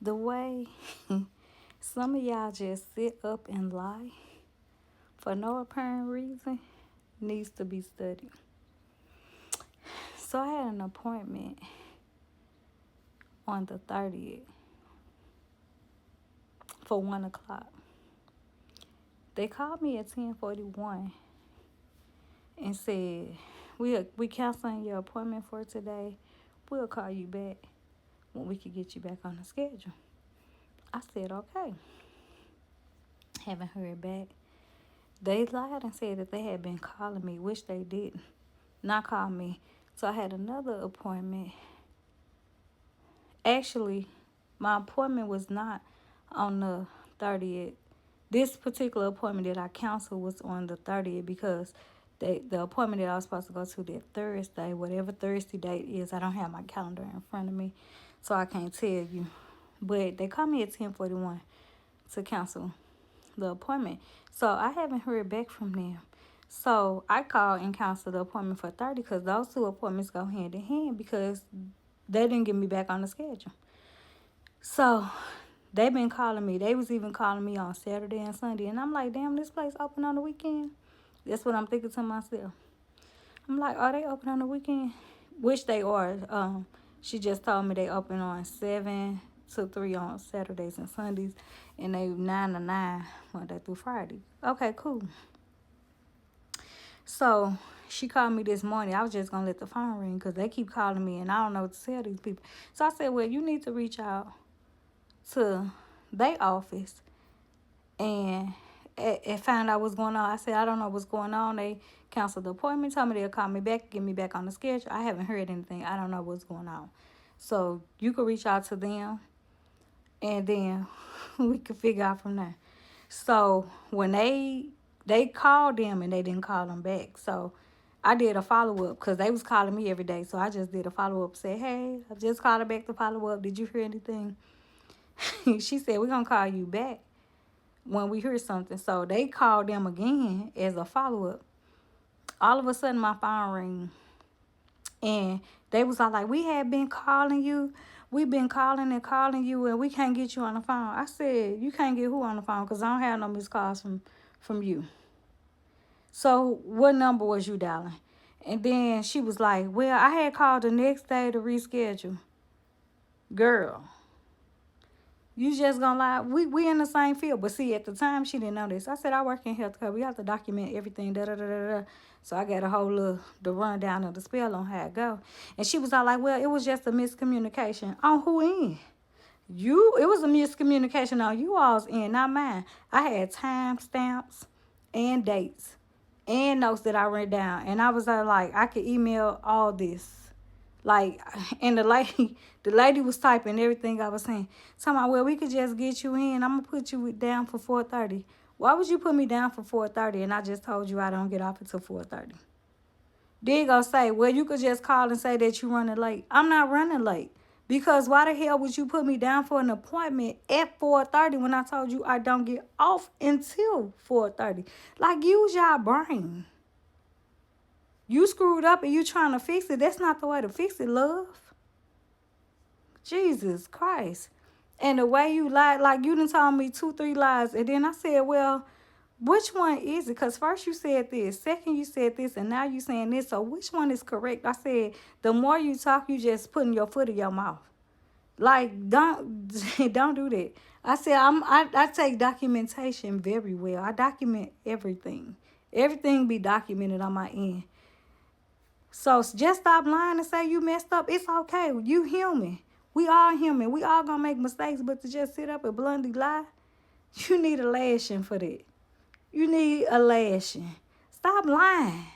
The way some of y'all just sit up and lie for no apparent reason needs to be studied. So I had an appointment on the 30th for 1 o'clock. They called me at 10:41 and said, we canceling your appointment for today. We'll call you back when we can get you back on the schedule. I said, okay. Haven't heard back. They lied and said that they had been calling me, which they didn't. Not call me. So I had another appointment. Actually, my appointment was not on the 30th. This particular appointment that I canceled was on the 30th because the appointment that I was supposed to go to that Thursday, whatever Thursday date is, I don't have my calendar in front of me, so I can't tell you. But they called me at 10:41 to cancel the appointment. So I haven't heard back from them. So I called and canceled the appointment for 30 because those two appointments go hand in hand because they didn't get me back on the schedule. So they've been calling me. They was even calling me on Saturday and Sunday. And I'm like, damn, this place open on the weekend? That's what I'm thinking to myself. I'm like, are they open on the weekend? Which they are. She just told me they open on 7 to 3 on Saturdays and Sundays. And they 9 to 9 Monday through Friday. Okay, cool. So she called me this morning. I was just going to let the phone ring because they keep calling me and I don't know what to tell these people. So I said, well, you need to reach out to their office and find out what's going on. I said, I don't know what's going on. They canceled the appointment, told me they'll call me back, get me back on the schedule. I haven't heard anything. I don't know what's going on. So you could reach out to them and then we could figure out from there. So when they called them and they didn't call them back. So I did a follow-up because they was calling me every day. So I just did a follow-up, said, hey, I just called her back to follow up. Did you hear anything? She said, we're going to call you back when we hear something. So they called them again as a follow-up. All of a sudden, my phone rang. And they was all like, we have been calling you. We've been calling and calling you, and we can't get you on the phone. I said, you can't get who on the phone? Because I don't have no missed calls from you. So what number was you dialing? And then she was like, well, I had called the next day to reschedule. Girl, you just gonna lie. We in the same field. But see, at the time, she didn't know this. I said, I work in healthcare. We have to document everything. So I got a whole the rundown of the spell on how it go. And she was all like, well, it was just a miscommunication. On who end? It was a miscommunication on you all's end, not mine. I had time stamps and dates and notes that I wrote down. And I was like, I could email all this. Like, and the lady was typing everything I was saying. Talking about, well, we could just get you in. I'm going to put you down for 4:30. Why would you put me down for 4:30 and I just told you I don't get off until 4:30? Then go say, well, you could just call and say that you're running late. I'm not running late. Because why the hell would you put me down for an appointment at 4:30 when I told you I don't get off until 4:30? Like, use your brain. You screwed up and you trying to fix it. That's not the way to fix it, love. Jesus Christ. And the way you lied, like you done told me 2-3 lies. And then I said, well, which one is it? Because first you said this, second you said this, and now you saying this. So which one is correct? I said, the more you talk, you just putting your foot in your mouth. Like, don't do that. I said, I take documentation very well. I document everything. Everything be documented on my end. So just stop lying and say you messed up. It's okay. You human. We all human. We all gonna make mistakes, but to just sit up and bluntly lie, you need a lashing for that. You need a lashing. Stop lying.